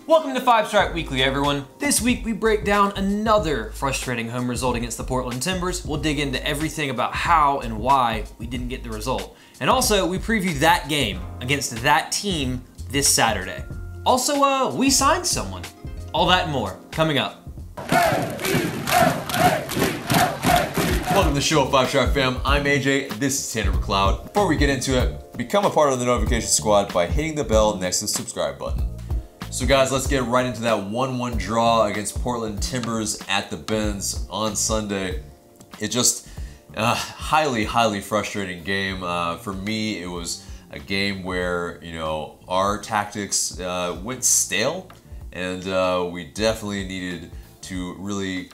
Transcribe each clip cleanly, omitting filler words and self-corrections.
Welcome to 5 Strike Weekly, everyone. This week we break down another frustrating home result against the Portland Timbers. We'll dig into everything about how and why we didn't get the result. And also, we preview that game against that team this Saturday. Also, we signed someone. All that and more, coming up. Welcome to the show, 5 Strike fam. I'm AJ, this is Tanner McLeod. Before we get into it, become a part of the notification squad by hitting the bell next to the subscribe button. So guys, let's get right into that 1-1 draw against Portland Timbers at the Benz on Sunday. It just, highly frustrating game. For me, it was a game where, our tactics went stale, and we definitely needed to really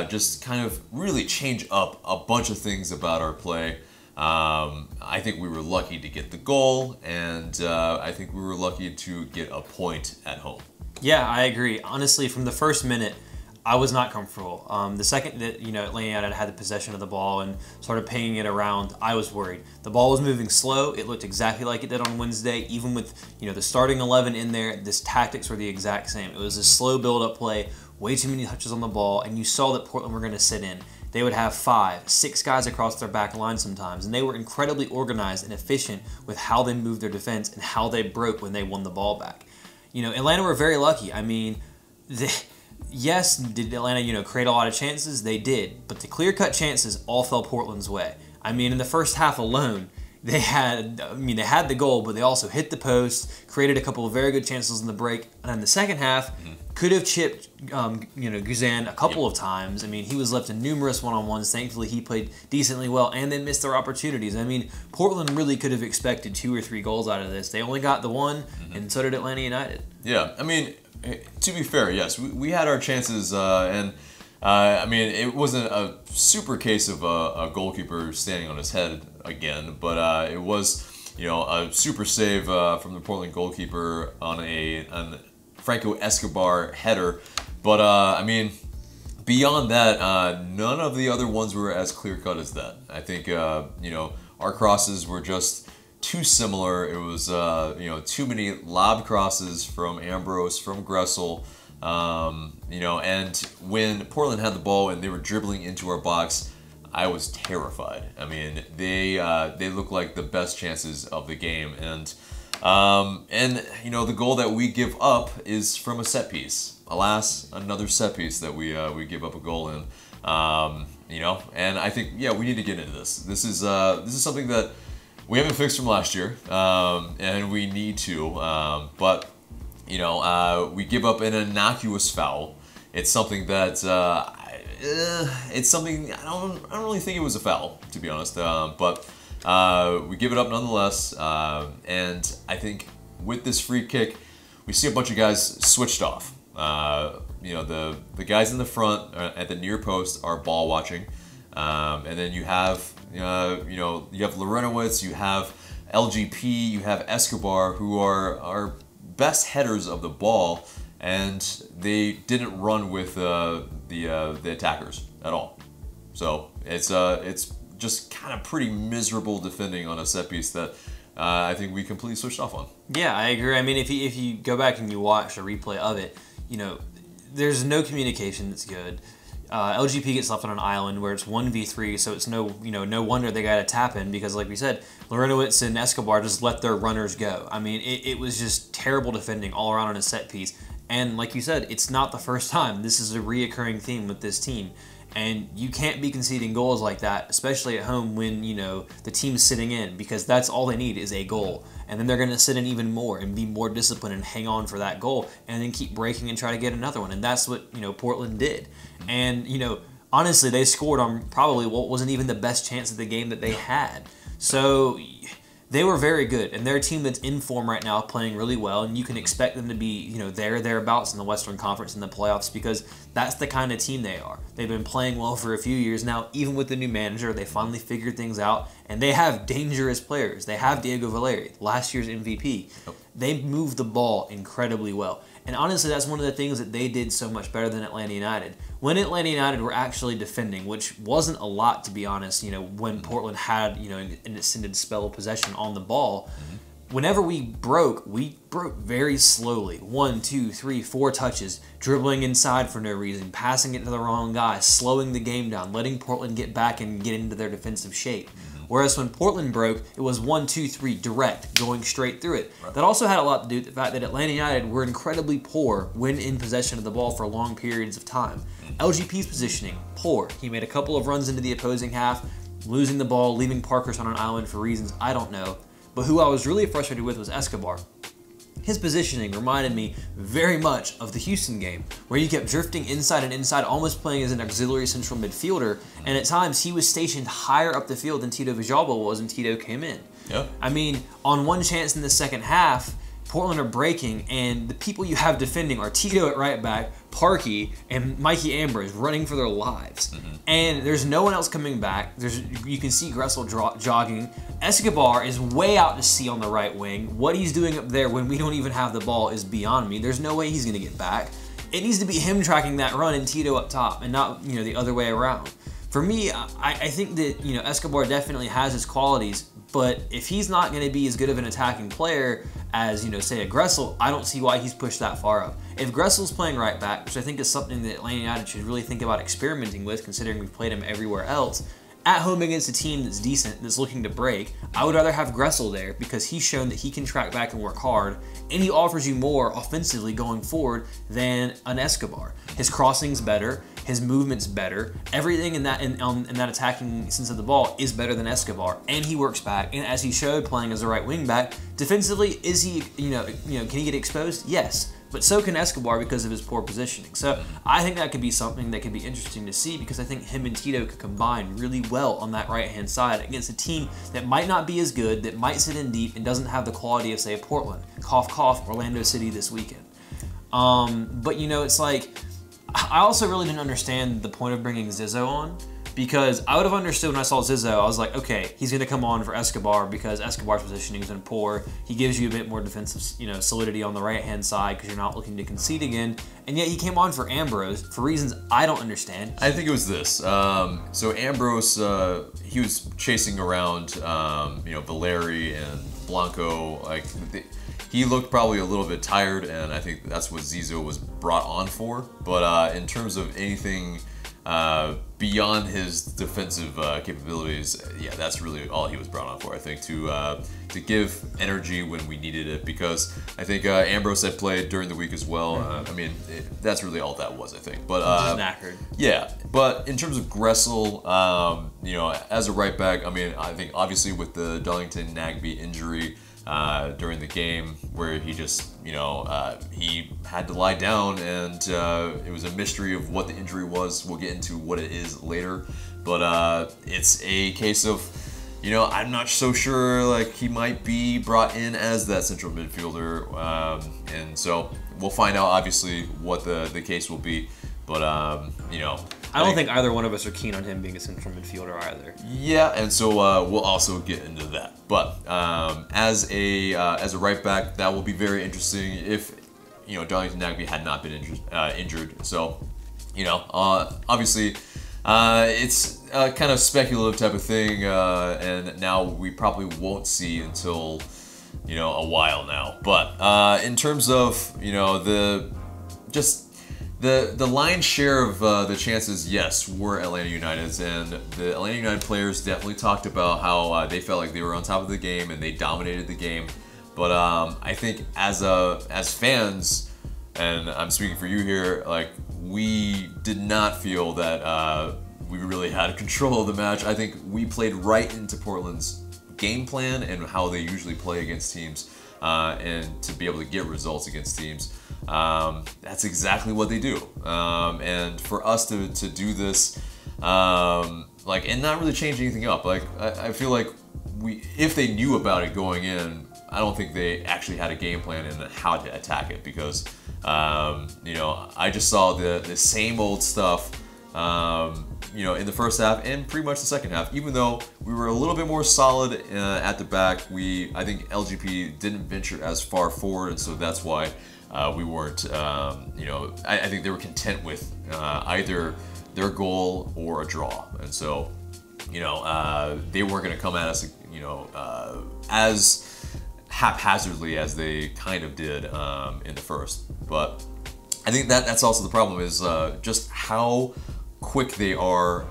just kind of really change up a bunch of things about our play. I think we were lucky to get the goal, and I think we were lucky to get a point at home. Yeah, I agree. Honestly, from the first minute, I was not comfortable. The second that Atlanta United had the possession of the ball and started pinging it around, I was worried. The ball was moving slow. It looked exactly like it did on Wednesday. Even with the starting 11 in there, this tactics were the exact same. It was a slow build-up play, way too many touches on the ball, and you saw that Portland were going to sit in. They would have 5, 6 guys across their back line sometimes, and they were incredibly organized and efficient with how they moved their defense and how they broke when they won the ball back. Atlanta were very lucky. I mean, yes, did Atlanta, create a lot of chances? They did, but the clear-cut chances all fell Portland's way. I mean, in the first half alone, they had the goal, but they also hit the post, created a couple of very good chances in the break, and in the second half, could have chipped, Guzan a couple of times. I mean, he was left in numerous one-on-ones. Thankfully, he played decently well, and they missed their opportunities. I mean, Portland really could have expected 2 or 3 goals out of this. They only got the one, and so did Atlanta United. Yeah, I mean, to be fair, yes, we had our chances, and I mean, it wasn't a super case of a goalkeeper standing on his head again, but it was, a super save from the Portland goalkeeper on an Franco Escobar header. But I mean, beyond that, none of the other ones were as clear-cut as that. I think our crosses were just too similar. It was too many lob crosses from Ambrose, from Gressel. And when Portland had the ball and they were dribbling into our box, I was terrified. I mean, they looked like the best chances of the game, and the goal that we give up is from a set piece. Alas, another set piece that we give up a goal in. And I think we need to get into this. This is something that we haven't fixed from last year, and we need to. But we give up an innocuous foul. It's something that I don't really think it was a foul, to be honest. But we give it up nonetheless. And I think with this free kick, we see a bunch of guys switched off. The guys in the front at the near post are ball watching, and then you have you have Lorenowitz, you have LGP, you have Escobar, who are best headers of the ball, and they didn't run with the attackers at all. So it's just kind of pretty miserable defending on a set piece that I think we completely switched off on. Yeah, I agree. I mean, if you go back and you watch a replay of it, there's no communication that's good. LGP gets left on an island where it's 1v3, so it's no wonder they got to tap in, because like we said, Lorenowitz and Escobar just let their runners go. I mean, it was just terrible defending all around on a set piece. And like you said, it's not the first time. This is a reoccurring theme with this team. And you can't be conceding goals like that, especially at home when, the team's sitting in, because that's all they need is a goal. And then they're going to sit in even more and be more disciplined and hang on for that goal and then keep breaking and try to get another one. And that's what, Portland did. And, honestly, they scored on probably what wasn't even the best chance of the game that they had. So they were very good, and they're a team that's in form right now, playing really well, and you can expect them to be, thereabouts in the Western Conference in the playoffs, because that's the kind of team they are. They've been playing well for a few years now. Even with the new manager, they finally figured things out, and they have dangerous players. They have Diego Valeri, last year's MVP. They move the ball incredibly well. And honestly, that's one of the things that they did so much better than Atlanta United. When Atlanta United were actually defending, which wasn't a lot, to be honest, when Portland had, an extended spell of possession on the ball, whenever we broke very slowly. 1, 2, 3, 4 touches, dribbling inside for no reason, passing it to the wrong guy, slowing the game down, letting Portland get back and get into their defensive shape. Whereas when Portland broke, it was 1, 2, 3, direct, going straight through it. Right. That also had a lot to do with the fact that Atlanta United were incredibly poor when in possession of the ball for long periods of time. LGP's positioning, poor. He made a couple of runs into the opposing half, losing the ball, leaving Parkhurst on an island for reasons I don't know. But who I was really frustrated with was Escobar. His positioning reminded me very much of the Houston game, where you kept drifting inside and inside, almost playing as an auxiliary central midfielder, and at times he was stationed higher up the field than Tito Villalba was, and Tito came in. Yep. I mean, on one chance in the second half, Portland are breaking, and the people you have defending are Tito at right back, Parkey, and Mikey Ambrose running for their lives. And there's no one else coming back. You can see Gressel jogging. Escobar is way out to sea on the right wing. What he's doing up there when we don't even have the ball is beyond me. There's no way he's going to get back. It needs to be him tracking that run and Tito up top, and not the other way around. For me, I think that Escobar definitely has his qualities, but if he's not going to be as good of an attacking player as, say a Gressel, I don't see why he's pushed that far up. If Gressel's playing right back, which I think is something that Atlanta United should really think about experimenting with, considering we've played him everywhere else, at home against a team that's decent, that's looking to break, I would rather have Gressel there because he's shown that he can track back and work hard, and he offers you more offensively going forward than an Escobar. His crossing's better, his movement's better, everything in that attacking sense of the ball is better than Escobar, and he works back. And as he showed playing as a right wing back, defensively, is he can he get exposed? Yes. But so can Escobar because of his poor positioning. So I think that could be something that could be interesting to see, because I think him and Tito could combine really well on that right-hand side against a team that might not be as good, that might sit in deep and doesn't have the quality of, say, Portland. Cough, cough, Orlando City this weekend. But, it's like, I also really didn't understand the point of bringing Zizzo on, because I would have understood when I saw Zizzo. I was like, okay, he's going to come on for Escobar because Escobar's positioning has been poor. He gives you a bit more defensive, solidity on the right-hand side because you're not looking to concede again. And yet he came on for Ambrose for reasons I don't understand. I think it was this. So Ambrose, he was chasing around, Valeri and Blanco. He looked probably a little bit tired, and I think that's what Zizzo was brought on for. But in terms of anything beyond his defensive capabilities, yeah, that's really all he was brought on for. I think to give energy when we needed it, because I think Ambrose had played during the week as well. That's really all that was, I think. But just knackered. Yeah, but in terms of Gressel, as a right back, I think obviously with the Darlington Nagbe injury during the game, where he just, he had to lie down, and it was a mystery of what the injury was. We'll get into what it is later, but it's a case of, I'm not so sure, he might be brought in as that central midfielder, and so we'll find out obviously what the case will be, but I don't think either one of us are keen on him being a central midfielder either. Yeah, and so we'll also get into that. But as a right back, that will be very interesting if Darlington Nagbe had not been injured. So obviously it's a kind of speculative type of thing, and now we probably won't see until a while now. But in terms of the lion's share of the chances, yes, were Atlanta United's, and the Atlanta United players definitely talked about how they felt like they were on top of the game and they dominated the game. But I think as fans, and I'm speaking for you here, we did not feel that we really had control of the match. I think we played right into Portland's game plan and how they usually play against teams, and to be able to get results against teams. That's exactly what they do, and for us to do this, and not really change anything up. I feel like if they knew about it going in, I don't think they actually had a game plan and how to attack it, because I just saw the same old stuff, in the first half and pretty much the second half. Even though we were a little bit more solid at the back, I think LGP didn't venture as far forward, and so that's why we weren't, I think they were content with either their goal or a draw. And so, they weren't going to come at us, as haphazardly as they kind of did in the first. But I think that's also the problem is just how quick they are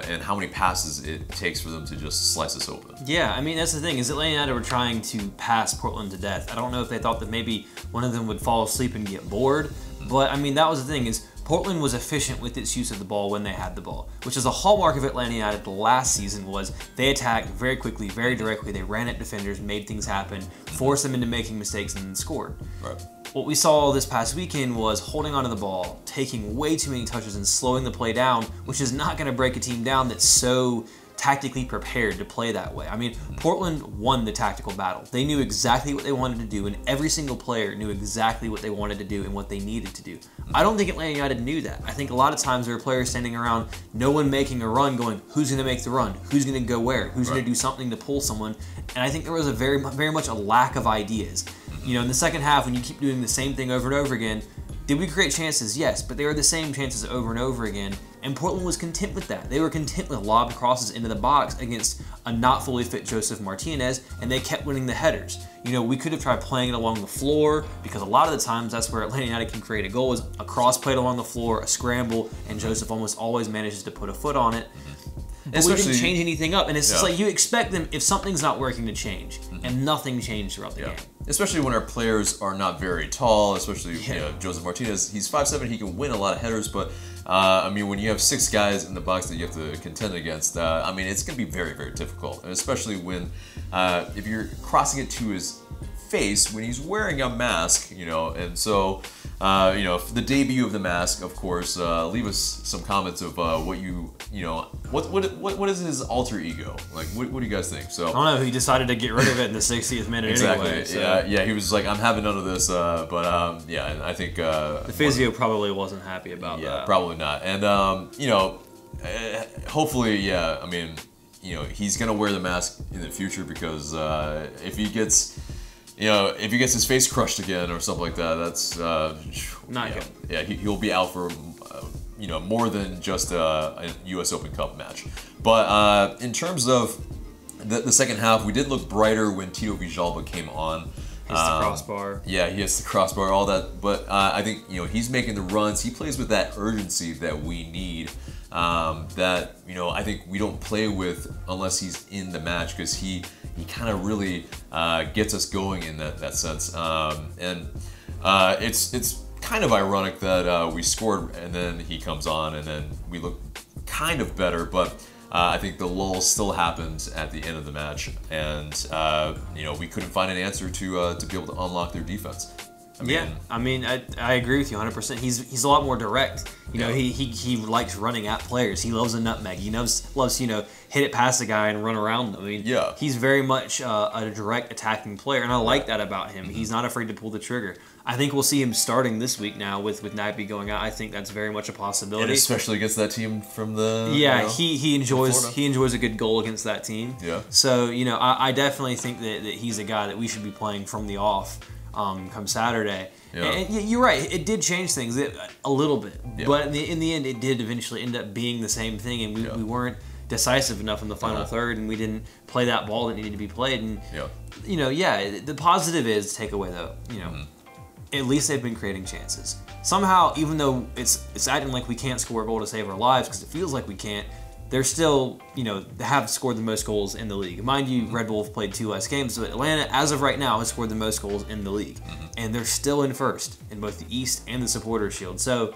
and how many passes it takes for them to just slice us open. Yeah, I mean, that's the thing, is Atlanta United were trying to pass Portland to death. I don't know if they thought that maybe one of them would fall asleep and get bored, but I mean, that was the thing, is Portland was efficient with its use of the ball when they had the ball, which is a hallmark of Atlanta United last season. Was they attacked very quickly, very directly, they ran at defenders, made things happen, forced them into making mistakes, and then scored. Right. What we saw this past weekend was holding onto the ball, taking way too many touches and slowing the play down, which is not going to break a team down that's so tactically prepared to play that way. I mean, Portland won the tactical battle. They knew exactly what they wanted to do, and every single player knew exactly what they wanted to do and what they needed to do. I don't think Atlanta United knew that. I think a lot of times there were players standing around, no one making a run, going, who's going to make the run? Who's going to go where? Who's going to do something to pull someone? And I think there was a very much a lack of ideas. You know, in the second half, when you keep doing the same thing over and over again, did we create chances? Yes, but they were the same chances over and over again, and Portland was content with that. They were content with lob crosses into the box against a not fully fit Joseph Martinez, and they kept winning the headers. You know, we could have tried playing it along the floor, because a lot of the times that's where Atlanta United can create a goal, is a cross played along the floor, a scramble, and Joseph almost always manages to put a foot on it. But we didn't change anything up, and it's just like you expect them, if something's not working, to change, and nothing changed throughout the game. Especially when our players are not very tall, especially you know, Joseph Martinez. He's 5'7", he can win a lot of headers, but I mean, when you have 6 guys in the box that you have to contend against, I mean, it's going to be very difficult, and especially when if you're crossing it to his face when he's wearing a mask, you know, and so you know, the debut of the mask, of course. Leave us some comments of what you know, what is his alter ego like? What do you guys think? So I don't know. He decided to get rid of it in the 60th minute anyway. So. Yeah. He was like, I'm having none of this. But yeah, and I think the physio probably wasn't happy about that. Yeah, probably not. And you know, hopefully, yeah. I mean, you know, he's gonna wear the mask in the future because if he gets. You know, if he gets his face crushed again or something like that, that's not good. Yeah, he'll be out for you know, more than just a U.S. Open Cup match. But in terms of the second half, we did look brighter when Tito Villalba came on. Hits the crossbar. Yeah, he hits the crossbar, all that. But I think, you know, he's making the runs. He plays with that urgency that we need. That, you know, I think we don't play with unless he's in the match, because he kind of really gets us going in that sense. And it's kind of ironic that we scored and then he comes on and then we look kind of better, but I think the lull still happens at the end of the match, and you know, we couldn't find an answer to be able to unlock their defense. I mean, I agree with you 100%. He's a lot more direct. You know, he likes running at players. He loves a nutmeg. He loves you know, hit it past the guy and run around them. I mean, he's very much a direct attacking player, and I like that about him. He's not afraid to pull the trigger. I think we'll see him starting this week now with Nagbe going out. I think that's very much a possibility, and especially against that team from the you know, he enjoys a good goal against that team. Yeah. So you know, I definitely think that he's a guy that we should be playing from the off. Come Saturday. And you're right, it did change things a little bit, but in the end it did eventually end up being the same thing, and we weren't decisive enough in the final third, and we didn't play that ball that needed to be played. And you know, the positive is, takeaway though, you know, at least they've been creating chances. Somehow, even though it's acting like we can't score a goal to save our lives, because it feels like we can't, they're still, you know, they have scored the most goals in the league. Mind you, Red Bull have played 2 less games, but Atlanta, as of right now, has scored the most goals in the league. And they're still in first in both the East and the Supporters' Shield. So,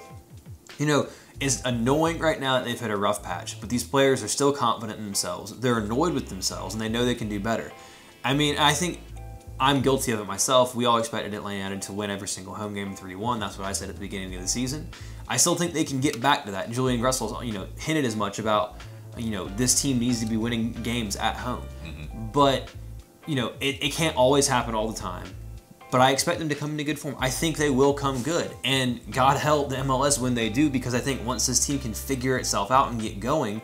you know, it's annoying right now that they've hit a rough patch, but these players are still confident in themselves. They're annoyed with themselves, and they know they can do better. I mean, I think I'm guilty of it myself. We all expected Atlanta United to win every single home game 3-1. That's what I said at the beginning of the season. I still think they can get back to that. Julian Gressel's, you know, hinted as much about, you know, this team needs to be winning games at home. But, you know, it can't always happen all the time. But I expect them to come into good form. I think they will come good. And God help the MLS when they do, because I think once this team can figure itself out and get going,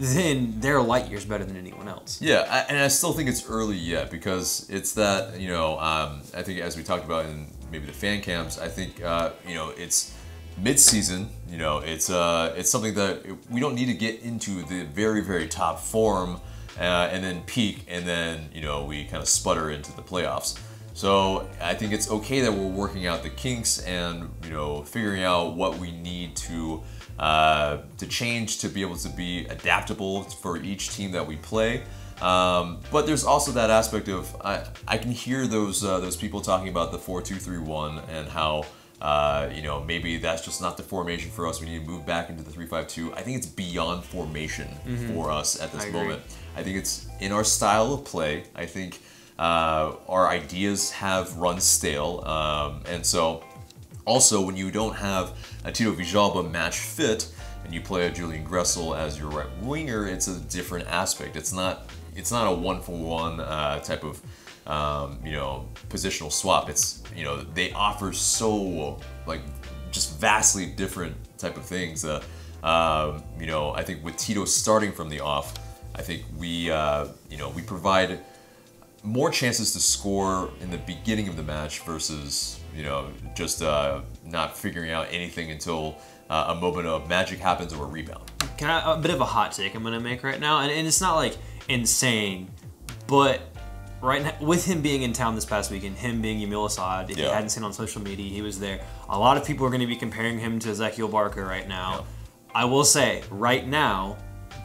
then they're light years better than anyone else. Yeah, and I still think it's early yet, because it's that, you know, I think as we talked about in maybe the fan camps, I think, you know, it's mid-season. You know, it's something that we don't need to get into the very top form and then peak, and then we kind of sputter into the playoffs. So I think it's okay that we're working out the kinks and figuring out what we need to change to be able to be adaptable for each team that we play. But there's also that aspect of I can hear those people talking about the 4-2-3-1 and how maybe that's just not the formation for us. We need to move back into the 3-5-2. I think it's beyond formation for us at this moment. I think it's in our style of play. I think our ideas have run stale, and so also when you don't have a Tito Villalba match fit and you play a Julian Gressel as your right winger, it's a different aspect. It's not a one-for-one type of positional swap. It's they offer so just vastly different type of things. I think with Tito starting from the off, I think we provide more chances to score in the beginning of the match versus just not figuring out anything until a moment of magic happens or a rebound. A bit of a hot take I'm gonna make right now, and it's not like insane, but right now, with him being in town this past weekend, him being Yamil Asad, if you hadn't seen on social media, he was there. A lot of people are going to be comparing him to Ezequiel Barco right now. Yeah. I will say, right now,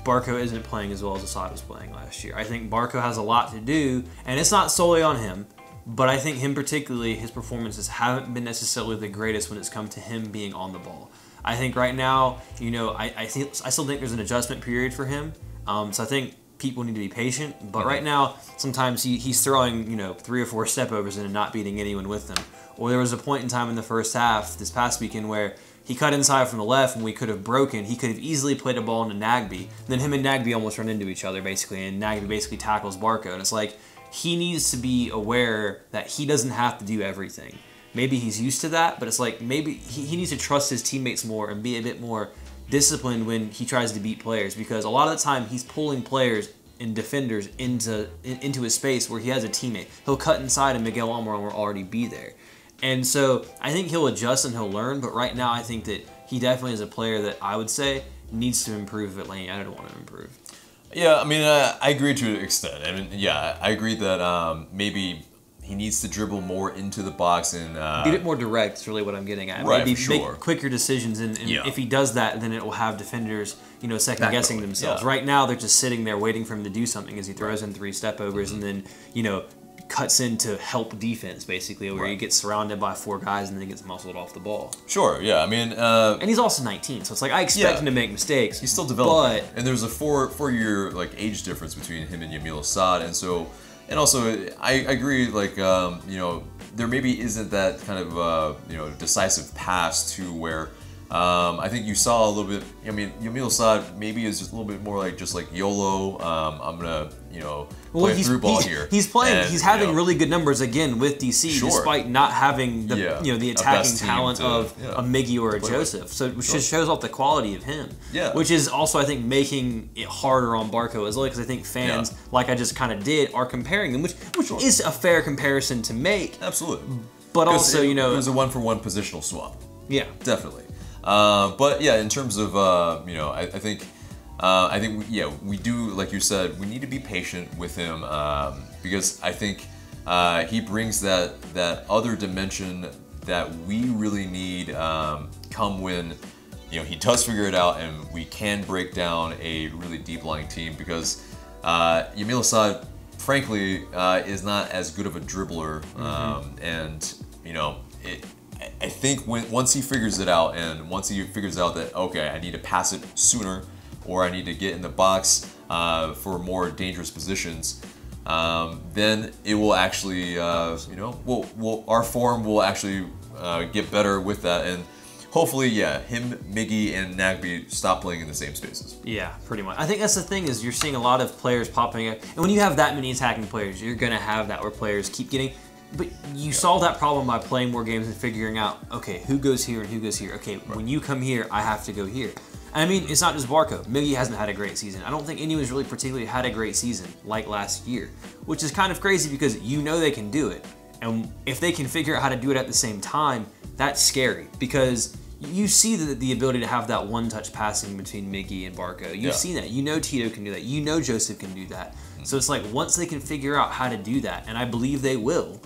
Barco isn't playing as well as Asad was playing last year. I think Barco has a lot to do, and it's not solely on him, but I think him particularly, his performances haven't been necessarily the greatest when it's come to him being on the ball. I think right now, I still think there's an adjustment period for him. So I think people need to be patient, but right now, sometimes he's throwing, 3 or 4 step-overs and not beating anyone with them. Or there was a point in time in the first half this past weekend where he cut inside from the left and we could have broken. He could have easily played a ball into Nagbe. Then him and Nagbe almost run into each other, basically, and Nagbe basically tackles Barco. And it's like, he needs to be aware that he doesn't have to do everything. Maybe he's used to that, but it's like, maybe he needs to trust his teammates more and be a bit more disciplined when he tries to beat players, because a lot of the time he's pulling players and defenders into his space where he has a teammate. He'll cut inside and Miguel Almiron will already be there. And so I think he'll adjust and he'll learn, but right now I think that he definitely is a player that I would say needs to improve at Lane. I don't want to improve. Yeah, I mean, I agree to an extent. I mean, yeah, I agree that maybe he needs to dribble more into the box and be a bit more direct. Is really what I'm getting at. Right, maybe for sure. Make quicker decisions, and if he does that, then it will have defenders, second guessing themselves. Yeah. Right now, they're just sitting there waiting for him to do something as he throws in 3 step overs, and then cuts in to help defense, basically, where he gets surrounded by 4 guys and then gets muscled off the ball. Sure, yeah, I mean... and he's also 19, so it's like, I expect him to make mistakes. He's still developing. And there's a 4-year age difference between him and Yamil Asad, and so... And also, I agree, there maybe isn't that kind of, decisive pass to where... I think you saw a little bit. I mean, Yamil Asad maybe is just a little bit more like YOLO. I'm gonna play through ball here. He's playing. And, he's having really good numbers again with DC, despite not having the the attacking talent of a Miggy or a Joseph. So which just shows off the quality of him. Yeah. Which is also, I think, making it harder on Barco as well, because I think fans, like I just kind of did, are comparing them, which is a fair comparison to make. Absolutely. But also, it was a 1-for-1 positional swap. Yeah. Definitely. But yeah, in terms of I think we do, like you said, we need to be patient with him because I think he brings that other dimension that we really need come when he does figure it out and we can break down a really deep lying team, because Yamil Asad, frankly, is not as good of a dribbler, and I think once he figures it out, and once he figures out that, okay, I need to pass it sooner, or I need to get in the box for more dangerous positions, then it will actually, our form will actually get better with that, and hopefully, him, Miggy, and Nagbe stop playing in the same spaces. Yeah, pretty much. I think that's the thing, is you're seeing a lot of players popping up, and when you have that many attacking players, you're going to have that where players keep getting... But you solve that problem by playing more games and figuring out, okay, who goes here and who goes here. Okay, when you come here, I have to go here. And I mean, it's not just Barco. Miggy hasn't had a great season. I don't think anyone's really particularly had a great season like last year, which is kind of crazy because they can do it. And if they can figure out how to do it at the same time, that's scary, because You see the ability to have that one-touch passing between Miggy and Barco. You've seen that. You know Tito can do that. You know Joseph can do that. So it's like once they can figure out how to do that, and I believe they will,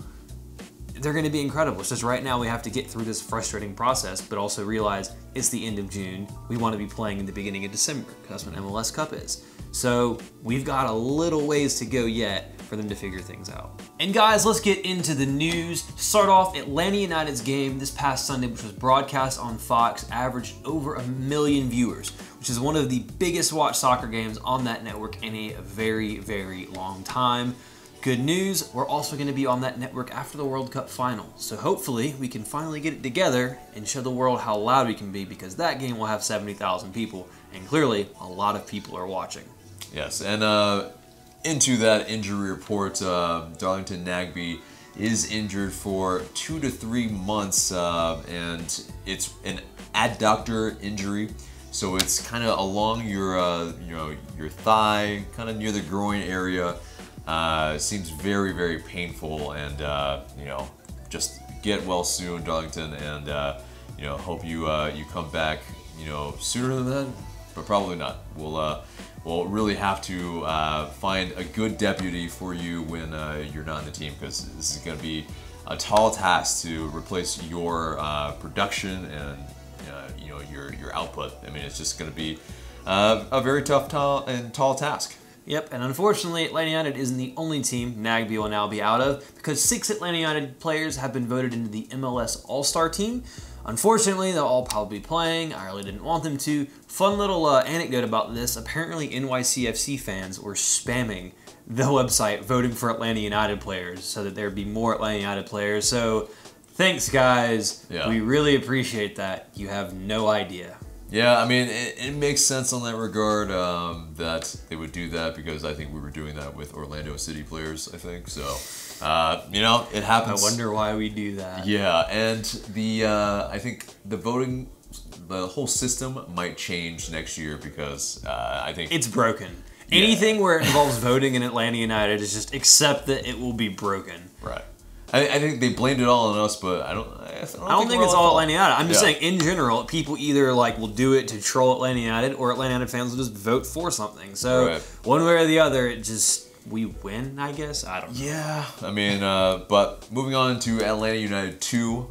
they're going to be incredible. It's just right now we have to get through this frustrating process, but also realize it's the end of June. We want to be playing in the beginning of December because that's when MLS Cup is. So we've got a little ways to go yet for them to figure things out. And guys, let's get into the news. To start off, Atlanta United's game this past Sunday, which was broadcast on Fox, averaged over 1 million viewers, which is one of the biggest watched soccer games on that network in a very, very long time. Good news, we're also going to be on that network after the World Cup final. So hopefully we can finally get it together and show the world how loud we can be, because that game will have 70,000 people, and clearly a lot of people are watching. Yes, and into that injury report, Darlington Nagbe is injured for 2 to 3 months, and it's an adductor injury. So it's kind of along your, your thigh, kind of near the groin area. Seems very, very painful, and just get well soon, Darlington, and hope you come back, sooner than that, but probably not. We'll really have to find a good deputy for you when you're not in the team, because this is going to be a tall task to replace your production and your output. I mean, it's just going to be a very tough and tall task. Yep, and unfortunately, Atlanta United isn't the only team Nagbe will now be out of, because 6 Atlanta United players have been voted into the MLS All-Star team. Unfortunately, they'll all probably be playing. I really didn't want them to. Fun little anecdote about this. Apparently, NYCFC fans were spamming the website voting for Atlanta United players so that there'd be more Atlanta United players. So, thanks, guys. Yeah. We really appreciate that. You have no idea. Yeah, I mean, it makes sense on that regard that they would do that, because I think we were doing that with Orlando City players, I think. So, it happens. I wonder why we do that. Yeah, and I think the voting, the whole system might change next year, because I think it's broken. Yeah. Anything where it involves voting in Atlanta United is just accept that it will be broken. Right. I think they blamed it all on us, but I don't think it's all Atlanta United. I'm just saying, in general, people either will do it to troll Atlanta United, or Atlanta United fans will just vote for something. So one way or the other, we win, I guess. I don't know. Yeah, I mean, but moving on to Atlanta United 2,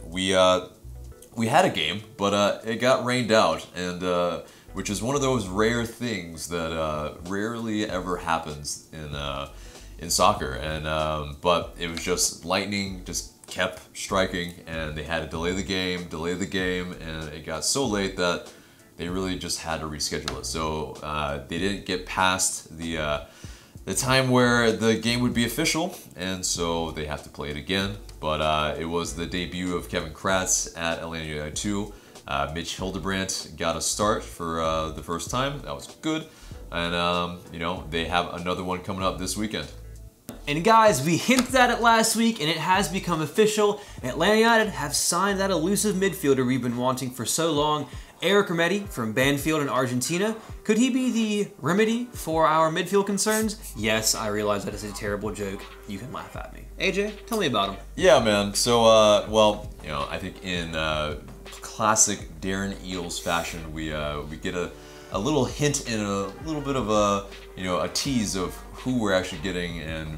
we had a game, but it got rained out, and which is one of those rare things that rarely ever happens in soccer, and but it was just lightning just kept striking, and they had to delay the game, and it got so late that they really just had to reschedule it. So they didn't get past the time where the game would be official, and so they have to play it again. But it was the debut of Kevin Kratz at Atlanta United 2. Mitch Hildebrandt got a start for the first time. That was good, and they have another one coming up this weekend. And guys, we hinted at it last week, and it has become official. Atlanta United have signed that elusive midfielder we've been wanting for so long, Eric Remedi from Banfield in Argentina. Could he be the remedy for our midfield concerns? Yes, I realize that is a terrible joke. You can laugh at me. AJ, tell me about him. Yeah, man. So, I think in classic Darren Eales fashion, we get a little hint and a little bit of a tease of who we're actually getting, and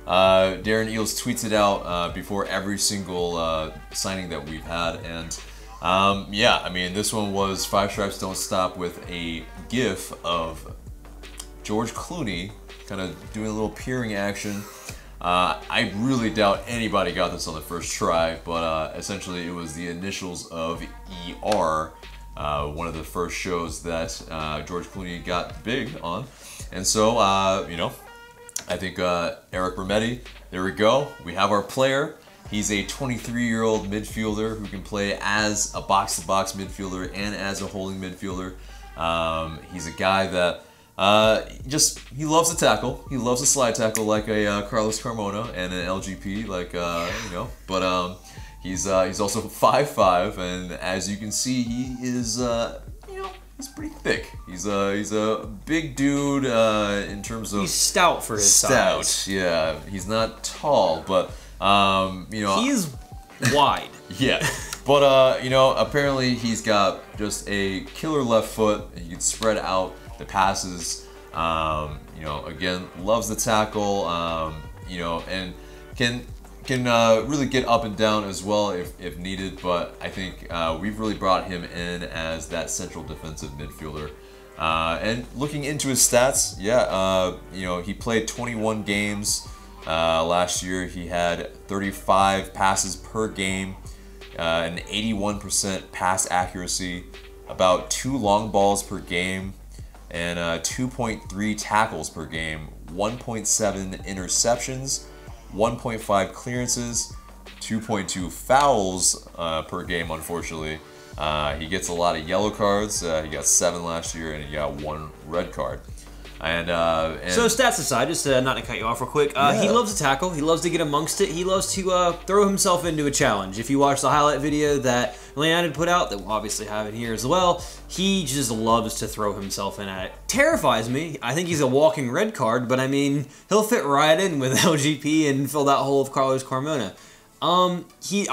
Darren Eales tweets it out before every single signing that we've had, and I mean, this one was Five Stripes Don't Stop with a gif of George Clooney kind of doing a little peering action. I really doubt anybody got this on the first try, but essentially it was the initials of ER, one of the first shows that George Clooney got big on. And so, I think Eric Remedi, there we go. We have our player. He's a 23-year-old midfielder who can play as a box-to-box midfielder and as a holding midfielder. He's a guy that he loves to tackle. He loves to slide tackle like a Carlos Carmona and an LGP, but he's also 5'5", and as you can see, he is he's pretty thick. He's a big dude in terms of... He's stout for his size. Yeah. He's not tall, but, He is wide. Yeah, But you know, apparently he's got just a killer left foot. He can spread out the passes. You know, again, loves the tackle. You know, and can really get up and down as well if needed. But I think we've really brought him in as that central defensive midfielder. And looking into his stats, yeah, you know, he played 21 games last year. He had 35 passes per game, an 81% pass accuracy, about 2 long balls per game, and 2.3 tackles per game, 1.7 interceptions, 1.5 clearances, 2.2 fouls per game, unfortunately. He gets a lot of yellow cards. He got 7 last year, and he got 1 red card. And so stats aside, just not to cut you off real quick, yeah. he loves to tackle. He loves to get amongst it. He loves to throw himself into a challenge. If you watch the highlight video that Leon put out, that we'll obviously have in here as well, he just loves to throw himself in at it. Terrifies me. I think he's a walking red card, but I mean, he'll fit right in with LGP and fill that hole of Carlos Carmona. He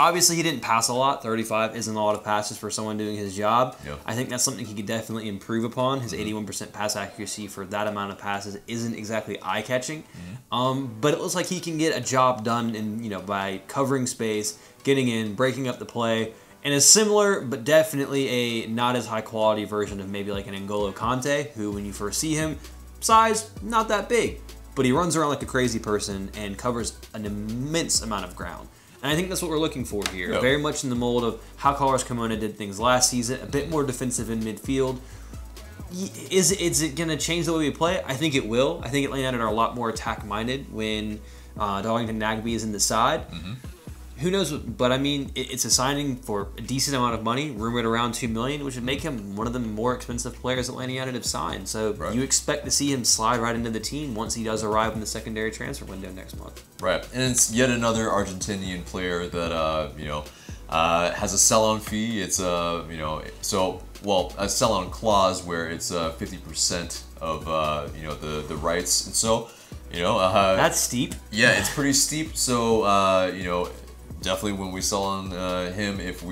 didn't pass a lot. 35 isn't a lot of passes for someone doing his job. Yeah. I think that's something he could definitely improve upon. His 81% pass accuracy for that amount of passes isn't exactly eye-catching. But it looks like he can get a job done in, you know, by covering space, getting in, breaking up the play, and is similar, but definitely a not as high quality version of maybe like an N'Golo Kante, who when you first see him, size, not that big, but he runs around like a crazy person and covers an immense amount of ground. And I think that's what we're looking for here. Yep. Very much in the mold of how Carlos Carmona did things last season, a bit more defensive in midfield. Is it going to change the way we play? I think it will. I think Atlanta United are a lot more attack-minded when Darlington Nagbe is in the side. Who knows? But I mean, it's a signing for a decent amount of money, rumored around $2 million, which would make him one of the more expensive players Atlanta United have signed. So right. You expect to see him slide right into the team once he does arrive in the secondary transfer window next month. Right, and it's yet another Argentinian player that you know, has a sell-on fee. It's you know, a sell-on clause where it's 50% of you know, the rights, and so you know, that's steep. Yeah, it's pretty steep. So you know, definitely when we sell on him, if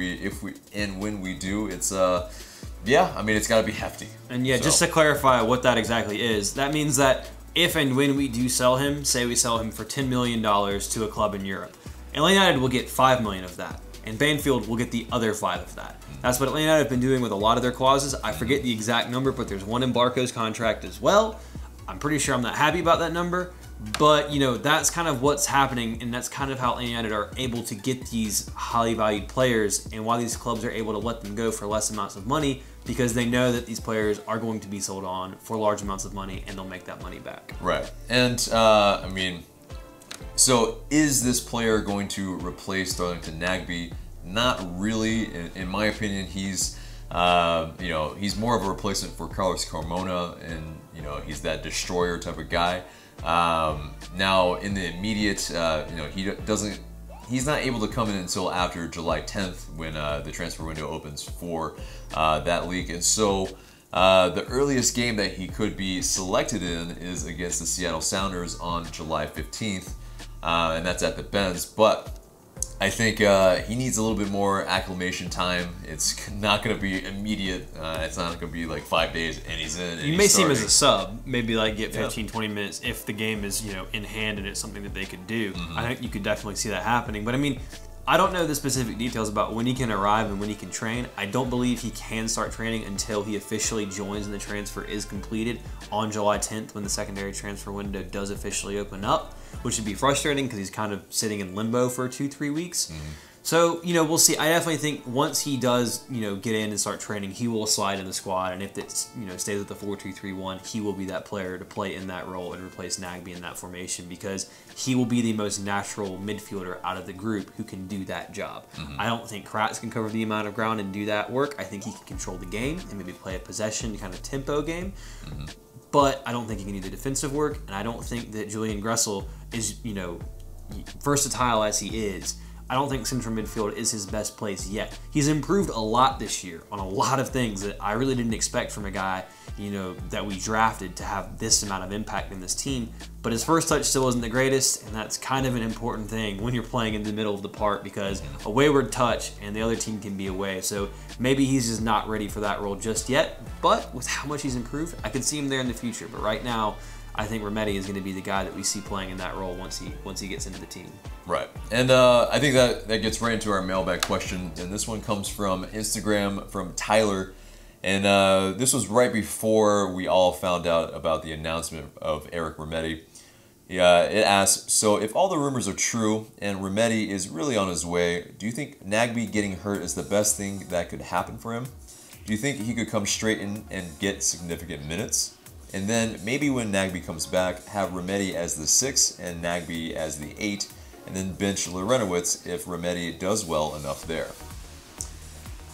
and when we do, it's yeah, I mean, it's got to be hefty. And yeah, just to clarify what that exactly is, that means that if and when we do sell him, say we sell him for $10 million to a club in Europe, Atlanta United will get $5 million of that, and Banfield will get the other 5 of that. That's what Atlanta United have been doing with a lot of their clauses. I forget the exact number, but there's one in Barco's contract as well. I'm pretty sure I'm not happy about that number, but you know, that's kind of what's happening, and that's kind of how Atlanta United are able to get these highly valued players, and why these clubs are able to let them go for less amounts of money, because they know that these players are going to be sold on for large amounts of money, and they'll make that money back. Right, and I mean, so is this player going to replace Darlington Nagbe? Not really. In my opinion, he's you know, he's more of a replacement for Carlos Carmona, and you know, he's that destroyer type of guy. Now in the immediate, you know, he's not able to come in until after July 10th when the transfer window opens for that league, and so the earliest game that he could be selected in is against the Seattle Sounders on July 15th, and that's at the Benz. But I think he needs a little bit more acclimation time. It's not going to be immediate. It's not going to be like 5 days and he's in. And you may see him as a sub, maybe like get 15, 20 minutes if the game is, you know, in hand and it's something that they could do. I think you could definitely see that happening. But I mean, I don't know the specific details about when he can arrive and when he can train. I don't believe he can start training until he officially joins and the transfer is completed on July 10th when the secondary transfer window does officially open up, which would be frustrating because he's kind of sitting in limbo for 2-3 weeks. So, you know, we'll see. I definitely think once he does, you know, get in and start training, he will slide in the squad. And if it, you know, stays with the 4-2-3-1, he will be that player to play in that role and replace Nagbe in that formation, because he will be the most natural midfielder out of the group who can do that job. I don't think Kratz can cover the amount of ground and do that work. I think he can control the game and maybe play a possession kind of tempo game. But I don't think he can do the defensive work, and I don't think that Julian Gressel is, you know, versatile as he is. I don't think central midfield is his best place yet. He's improved a lot this year on a lot of things that I really didn't expect from a guy, you know, that we drafted to have this amount of impact in this team. But his first touch still wasn't the greatest, and that's kind of an important thing when you're playing in the middle of the park, because a wayward touch and the other team can be away. So maybe he's just not ready for that role just yet, but with how much he's improved, I could see him there in the future. But right now, I think Remedi is going to be the guy that we see playing in that role once he gets into the team. Right. And I think that gets right into our mailbag question. And this one comes from Instagram from Tyler. And this was right before we all found out about the announcement of Eric Remedi. Yeah, it asks, so if all the rumors are true and Remedi is really on his way, do you think Nagbe getting hurt is the best thing that could happen for him? Do you think he could come straight in and get significant minutes? And then maybe when Nagbe comes back, have Remedi as the 6 and Nagbe as the 8, and then bench Lorenowitz if Remedi does well enough there.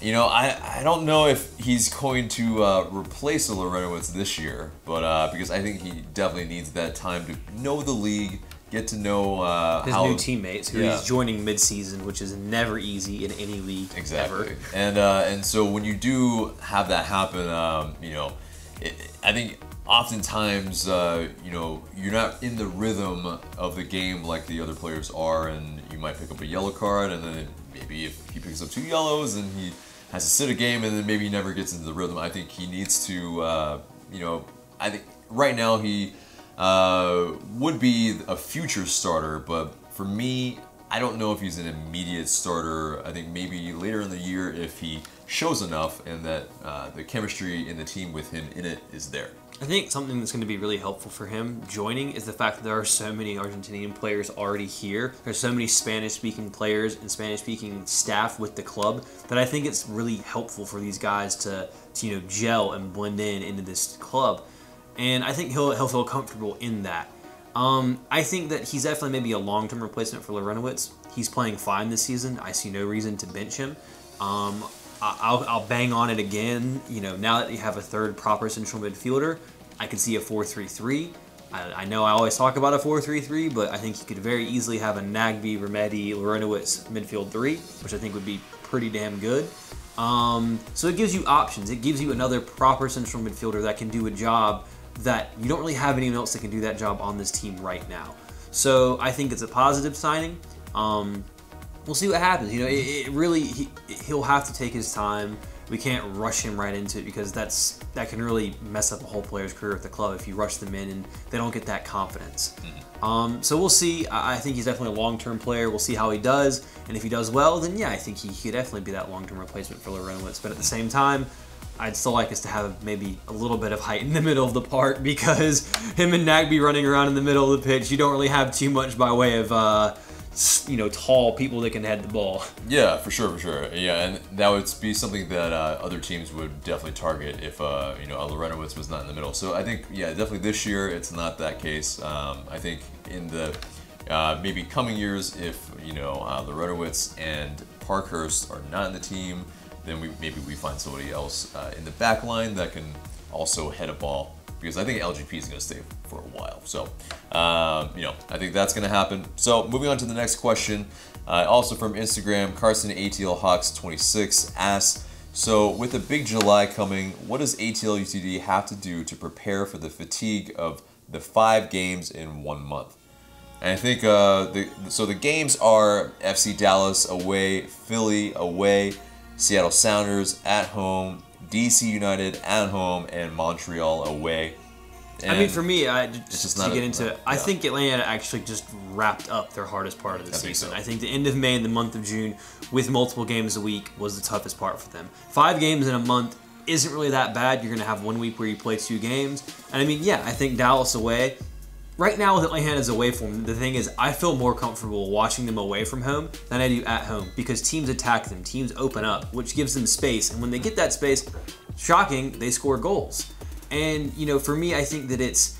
You know, I don't know if he's going to replace Lorenowitz this year, but because I think he definitely needs that time to know the league, get to know his new teammates who he's joining mid-season, which is never easy in any league ever. And so when you do have that happen, you know, I think oftentimes, you know, you're not in the rhythm of the game like the other players are, and you might pick up a yellow card, and then maybe if he picks up 2 yellows, and he has to sit a game, and then maybe he never gets into the rhythm. I think he needs to, you know, I think right now he would be a future starter, but for me, I don't know if he's an immediate starter. I think maybe later in the year if he shows enough and that the chemistry in the team with him in it is there. I think something that's going to be really helpful for him joining is the fact that there are so many Argentinian players already here. There's so many Spanish-speaking players and Spanish-speaking staff with the club that I think it's really helpful for these guys to you know, gel and blend into this club. And I think he'll feel comfortable in that. I think that he's definitely maybe a long-term replacement for Lorenowitz. He's playing fine this season. I see no reason to bench him. I'll bang on it again. You know, now that you have a third proper central midfielder, I could see a 4-3-3. I know I always talk about a 4-3-3, but I think you could very easily have a Nagbe, Remedi, Lorenowitz midfield 3, which I think would be pretty damn good. So it gives you options. It gives you another proper central midfielder that can do a job that you don't really have anyone else that can do that job on this team right now. So I think it's a positive signing. We'll see what happens. You know, he'll have to take his time. We can't rush him right into it because that can really mess up a whole player's career at the club if you rush them in and they don't get that confidence. So we'll see. I think he's definitely a long-term player. We'll see how he does, and if he does well, then yeah, I think he could definitely be that long-term replacement for Lorenowitz. But at the same time, I'd still like us to have maybe a little bit of height in the middle of the park, because him and Nagbe running around in the middle of the pitch, you don't really have too much by way of you know, tall people that can head the ball. Yeah, for sure. Yeah, and that would be something that other teams would definitely target if you know, Lorenowitz was not in the middle. So I think, yeah, definitely this year it's not that case. I think in the maybe coming years, if you know, Lorenowitz and Parkhurst are not in the team, then maybe we find somebody else in the back line that can also head a ball, because I think LGP is going to stay for a while. So, you know, I think that's going to happen. So, moving on to the next question, also from Instagram, Carson ATL Hawks 26 asks, so with the big July coming, what does ATL UTD have to do to prepare for the fatigue of the 5 games in 1 month? And I think so the games are FC Dallas away, Philly away, Seattle Sounders at home, DC United at home, and Montreal away. And I mean, for me, I think Atlanta actually just wrapped up their hardest part of the season. I think the end of May and the month of June, with multiple games a week, was the toughest part for them. 5 games in a month isn't really that bad. You're going to have 1 week where you play 2 games. And I mean, yeah, I think Dallas away. Right now with Atlanta's away from them, the thing is, I feel more comfortable watching them away from home than I do at home, because teams attack them, teams open up, which gives them space, and when they get that space, shocking, they score goals. And, you know, for me, I think that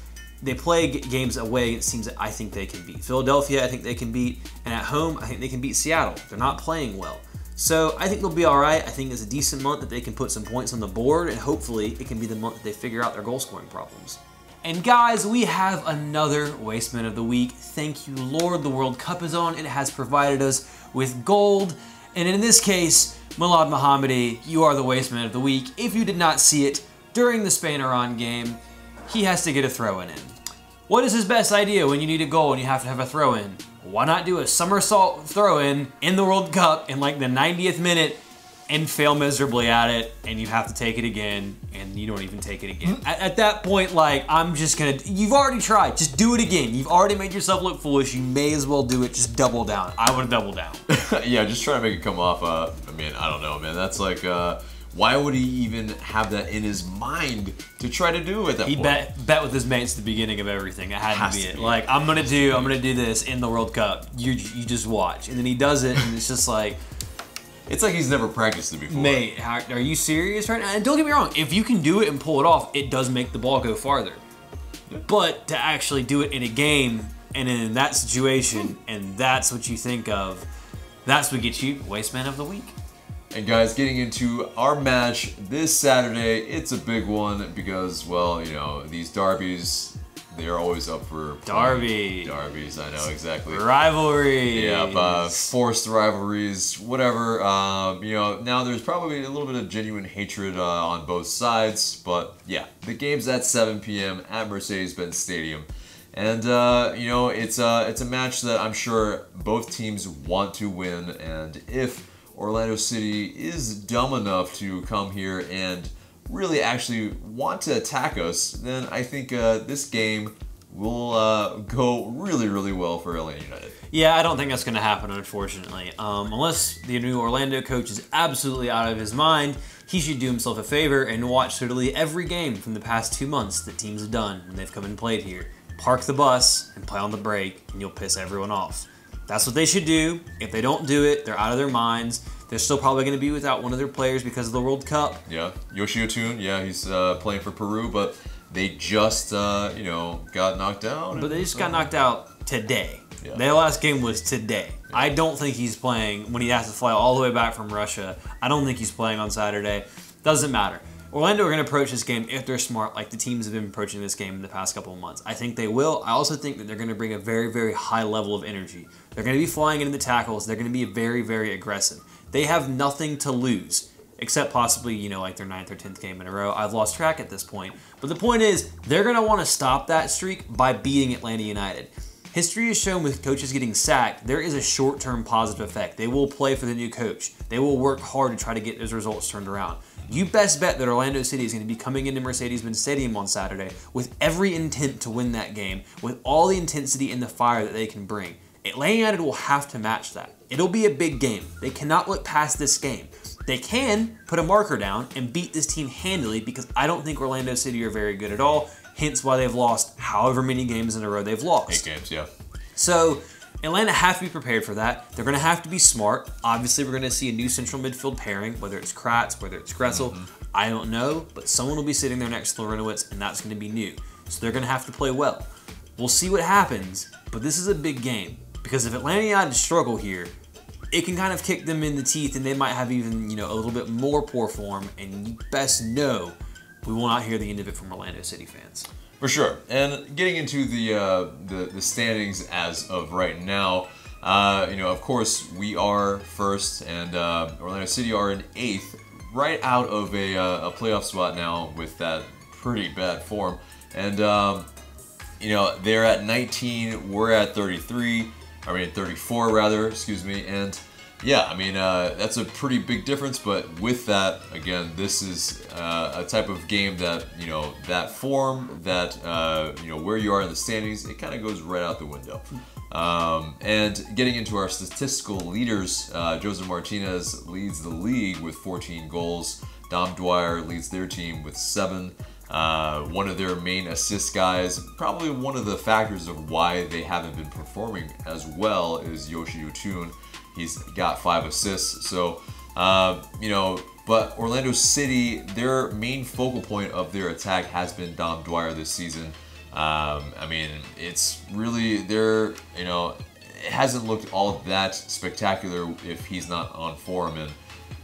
they play games away against teams that I think they can beat. Philadelphia, I think they can beat, and at home, I think they can beat Seattle. They're not playing well. So I think they'll be all right. I think it's a decent month that they can put some points on the board, and hopefully it can be the month that they figure out their goal-scoring problems. And guys, we have another Wasteman of the Week. Thank you, Lord. The World Cup is on. It has provided us with gold. And in this case, Milad Mohammadi, you are the Wasteman of the Week. If you did not see it during the Spain-Iran game, he has to get a throw-in in. What is his best idea when you need a goal and you have to have a throw-in? Why not do a somersault throw-in in the World Cup in like the 90th minute and fail miserably at it, and you have to take it again, and you don't even take it again. At that point, like, I'm just gonna, you've already tried, just do it again. You've already made yourself look foolish, you may as well do it, just double down. I would double down. Yeah, just try to make it come off, I mean, I don't know, man, that's like, why would he even have that in his mind to try to do at that point? He bet with his mates at the beginning of everything. It had to be it. Like, I'm gonna do this in the World Cup. You just watch. And then he does it, and it's just like, it's like he's never practiced it before. Mate, are you serious right now? And don't get me wrong, if you can do it and pull it off, it does make the ball go farther. Yeah. But to actually do it in a game and in that situation, and that's what you think of, that's what gets you Wasteman of the Week. And guys, getting into our match this Saturday, it's a big one because, well, you know, these derbies, they're always up for derbies, I know, exactly. Rivalries. Yeah, forced rivalries, whatever. You know, now there's probably a little bit of genuine hatred on both sides, but yeah, the game's at 7 p.m. at Mercedes-Benz Stadium. And, you know, it's a match that I'm sure both teams want to win, and if Orlando City is dumb enough to come here and really actually want to attack us, then I think this game will go really, really well for Atlanta United. Yeah, I don't think that's going to happen, unfortunately. Unless the new Orlando coach is absolutely out of his mind, he should do himself a favor and watch literally every game from the past 2 months that teams have done when they've come and played here. Park the bus and play on the break, and you'll piss everyone off. That's what they should do. If they don't do it, they're out of their minds. They're still probably going to be without one of their players because of the World Cup. Yeah, Yoshi Otun, yeah, he's playing for Peru, but they just, you know, got knocked out. But they just got knocked out today. Yeah. Their last game was today. Yeah. I don't think he's playing when he has to fly all the way back from Russia. I don't think he's playing on Saturday. Doesn't matter. Orlando are going to approach this game if they're smart, like the teams have been approaching this game in the past couple of months. I think they will. I also think that they're going to bring a very, very high level of energy. They're going to be flying into the tackles. They're going to be very, very aggressive. They have nothing to lose, except possibly, you know, like their 9th or 10th game in a row. I've lost track at this point. But the point is, they're going to want to stop that streak by beating Atlanta United. History has shown with coaches getting sacked, there is a short-term positive effect. They will play for the new coach. They will work hard to try to get those results turned around. You best bet that Orlando City is going to be coming into Mercedes-Benz Stadium on Saturday with every intent to win that game, with all the intensity and the fire that they can bring. Atlanta United will have to match that. It'll be a big game. They cannot look past this game. They can put a marker down and beat this team handily because I don't think Orlando City are very good at all, hence why they've lost however many games in a row they've lost. 8 games, yeah. So Atlanta have to be prepared for that. They're going to have to be smart. Obviously, we're going to see a new central midfield pairing, whether it's Kratz, whether it's Gretzel. I don't know, but someone will be sitting there next to Lorenowitz, and that's going to be new. So they're going to have to play well. We'll see what happens, but this is a big game because if Atlanta United struggle here, it can kind of kick them in the teeth, and they might have even, you know, a little bit more poor form, and you best know we will not hear the end of it from Orlando City fans. For sure. And getting into the standings as of right now, you know, of course, we are first, and Orlando City are in 8th, right out of a playoff spot now with that pretty bad form. And, you know, they're at 19, we're at 34 rather, excuse me, and yeah, I mean, that's a pretty big difference, but with that, again, this is a type of game that, you know, that form, that, you know, where you are in the standings, it kind of goes right out the window. And getting into our statistical leaders, Joseph Martinez leads the league with 14 goals. Dom Dwyer leads their team with 7. One of their main assist guys, probably one of the factors of why they haven't been performing as well, is Yoshi Otun. He's got 5 assists. So, you know, but Orlando City, their main focal point of their attack has been Dom Dwyer this season. I mean, it's really, you know, it hasn't looked all that spectacular if he's not on form. And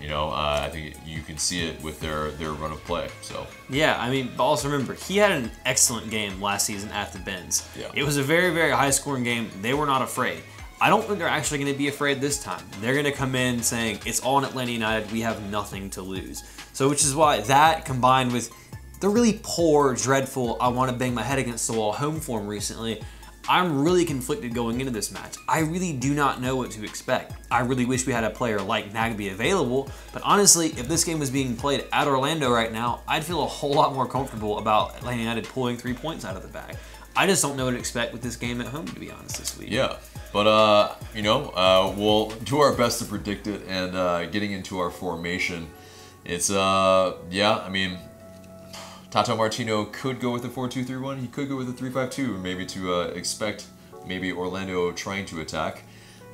I think you can see it with their run of play. So yeah, I mean, but also remember, he had an excellent game last season at the Benz. Yeah. It was a very, very high-scoring game. They were not afraid. I don't think they're actually going to be afraid this time. They're going to come in saying, it's all in Atlanta United. We have nothing to lose. So which is why that combined with the really poor, dreadful, I want to bang my head against the wall home form recently, I'm really conflicted going into this match. I really do not know what to expect. I really wish we had a player like Nagbe available, but honestly, if this game was being played at Orlando right now, I'd feel a whole lot more comfortable about Atlanta United pulling 3 points out of the bag. I just don't know what to expect with this game at home, to be honest, this week. Yeah, but we'll do our best to predict it, and getting into our formation, it's I mean, Tata Martino could go with a 4-2-3-1. He could go with a 3-5-2, maybe to expect maybe Orlando trying to attack.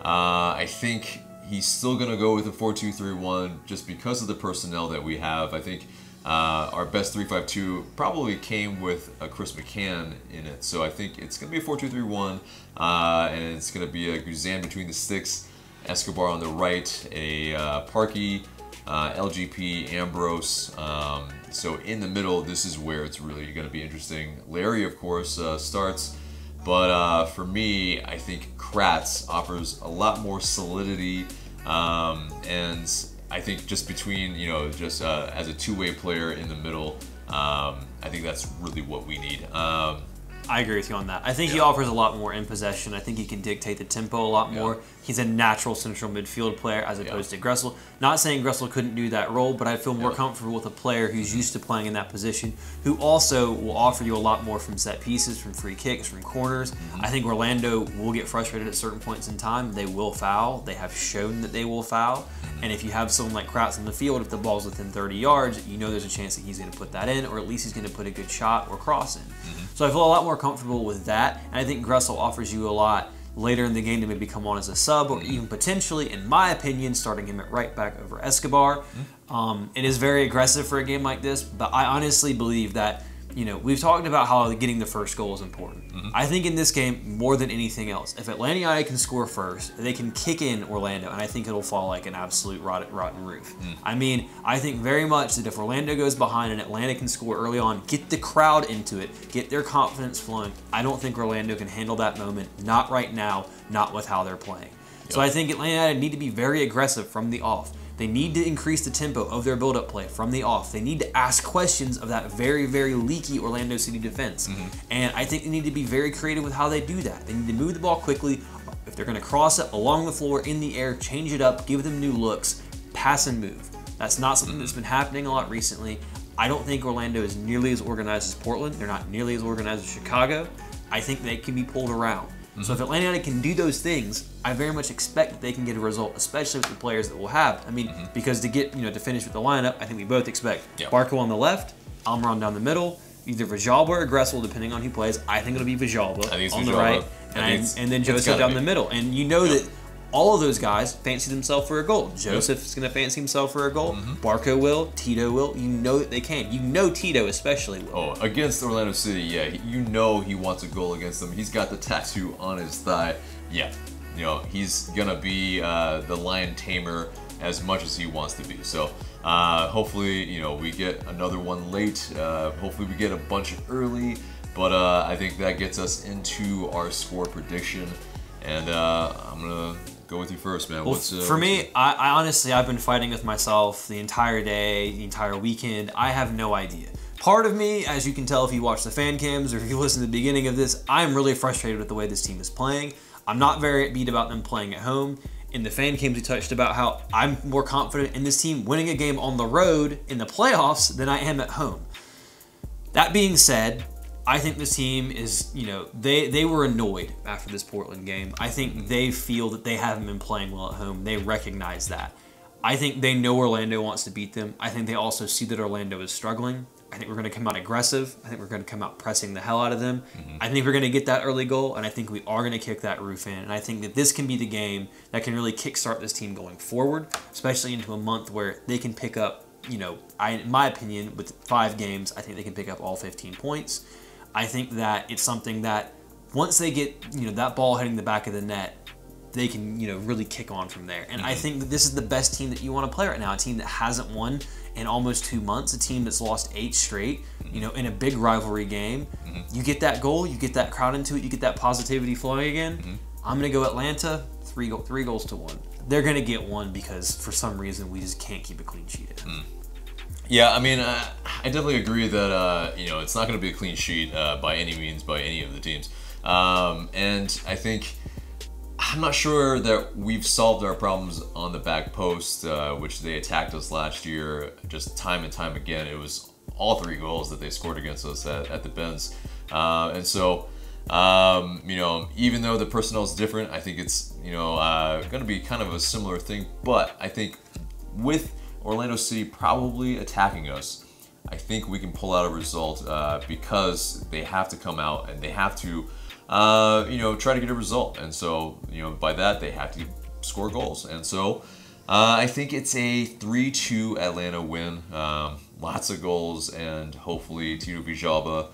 I think he's still going to go with a 4-2-3-1 just because of the personnel that we have. I think our best 3-5-2 probably came with a Chris McCann in it. So I think it's going to be a 4-2-3-1, and it's going to be a Guzan between the sticks, Escobar on the right, a Parkey, LGP, Ambrose. So in the middle, this is where it's really going to be interesting. Larry, of course, starts, but for me, I think Kratz offers a lot more solidity, and I think just between, just as a two-way player in the middle, I think that's really what we need. I agree with you on that. I think he offers a lot more in possession. I think he can dictate the tempo a lot more. He's a natural central midfield player as opposed to Gressel. Not saying Gressel couldn't do that role, but I feel more comfortable with a player who's used to playing in that position, who also will offer you a lot more from set pieces, from free kicks, from corners. I think Orlando will get frustrated at certain points in time. They will foul. They have shown that they will foul. And if you have someone like Kratz in the field, if the ball's within 30 yards, you know there's a chance that he's going to put that in, or at least he's going to put a good shot or cross in. So I feel a lot more comfortable with that, and I think Gressel offers you a lot later in the game to maybe come on as a sub, or even potentially, in my opinion, starting him at right back over Escobar. It is very aggressive for a game like this, but I honestly believe that, we've talked about how getting the first goal is important. I think in this game, more than anything else, if Atlanta United can score first, they can kick in Orlando, and I think it'll fall like an absolute rotten roof. I mean, I think very much that if Orlando goes behind and Atlanta can score early on, get the crowd into it, get their confidence flowing, I don't think Orlando can handle that moment. Not right now, not with how they're playing. So I think Atlanta United need to be very aggressive from the off. They need to increase the tempo of their build-up play from the off. They need to ask questions of that very, very leaky Orlando City defense. And I think they need to be very creative with how they do that. They need to move the ball quickly. If they're going to cross it along the floor, in the air, change it up, give them new looks, pass and move. That's not something that's been happening a lot recently. I don't think Orlando is nearly as organized as Portland. They're not nearly as organized as Chicago. I think they can be pulled around. So if Atlanta United can do those things, I very much expect that they can get a result, especially with the players that we'll have. I mean, because to get, to finish with the lineup, I think we both expect Barco on the left, Almiron down the middle, either Vajalba or Gressel, depending on who plays. I think it'll be Vajalba on the right, and then Joseph down the middle. And you know that all of those guys fancy themselves for a goal. Joseph's going to fancy himself for a goal. Barco will. Tito will. You know that they can. You know Tito especially will. Oh, against Orlando City, you know he wants a goal against them. He's got the tattoo on his thigh. Yeah, he's going to be the lion tamer as much as he wants to be. So hopefully, we get another one late. Hopefully we get a bunch early. But I think that gets us into our score prediction. And I'm going to go with you first, man. Well, for me, I honestly, I've been fighting with myself the entire day, the entire weekend. I have no idea. Part of me, as you can tell if you watch the fan cams or if you listen to the beginning of this, I'm really frustrated with the way this team is playing. I'm not very upbeat about them playing at home. In the fan cams, we touched about how I'm more confident in this team winning a game on the road in the playoffs than I am at home. That being said, I think this team is, they were annoyed after this Portland game. I think they feel that they haven't been playing well at home. They recognize that. I think they know Orlando wants to beat them. I think they also see that Orlando is struggling. I think we're going to come out aggressive. I think we're going to come out pressing the hell out of them. I think we're going to get that early goal, and I think we are going to kick that roof in. And I think that this can be the game that can really kickstart this team going forward, especially into a month where they can pick up, in my opinion, with 5 games, I think they can pick up all 15 points. I think that it's something that once they get, that ball hitting the back of the net, they can, really kick on from there. And I think that this is the best team that you want to play right now. A team that hasn't won in almost 2 months. A team that's lost 8 straight, in a big rivalry game. You get that goal, you get that crowd into it, you get that positivity flowing again. I'm going to go Atlanta, 3 goals to 1. They're going to get 1 because for some reason we just can't keep a clean sheet. Yeah, I mean, I definitely agree that, it's not going to be a clean sheet by any means by any of the teams. And I think, I'm not sure that we've solved our problems on the back post, which they attacked us last year just time and time again. It was all 3 goals that they scored against us at the Benz. And so, even though the personnel is different, I think it's, going to be kind of a similar thing. But I think with Orlando City probably attacking us, I think we can pull out a result because they have to come out and they have to, try to get a result. And so, by that, they have to score goals. And so, I think it's a 3-2 Atlanta win. Lots of goals, and hopefully Tito Villalba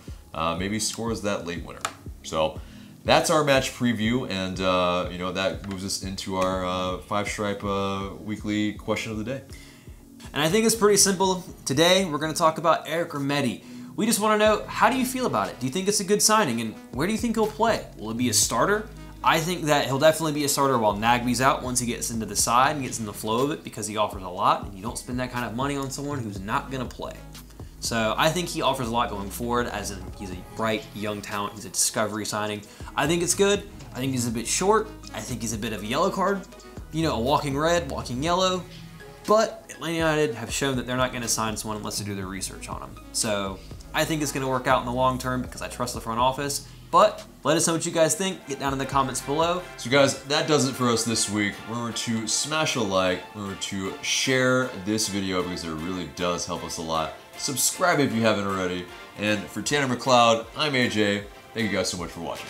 maybe scores that late winner. So that's our match preview, and that moves us into our 5-stripe weekly question of the day. And I think it's pretty simple. Today we're going to talk about Eric Remedi. We just want to know, how do you feel about it? Do you think it's a good signing, and where do you think he'll play? Will it be a starter? I think that he'll definitely be a starter while Nagbe's out, once he gets into the side and gets in the flow of it, because he offers a lot, and you don't spend that kind of money on someone who's not going to play. So I think he offers a lot going forward, as in he's a bright, young talent. He's a discovery signing. I think it's good. I think he's a bit short. I think he's a bit of a yellow card. A walking red, walking yellow. But Atlanta United have shown that they're not going to sign someone unless they do their research on him. So I think it's going to work out in the long term because I trust the front office. But let us know what you guys think. Get down in the comments below. So guys, that does it for us this week. Remember to smash a like. Remember to share this video because it really does help us a lot. Subscribe if you haven't already. And for Tanner McLeod, I'm AJ. Thank you guys so much for watching.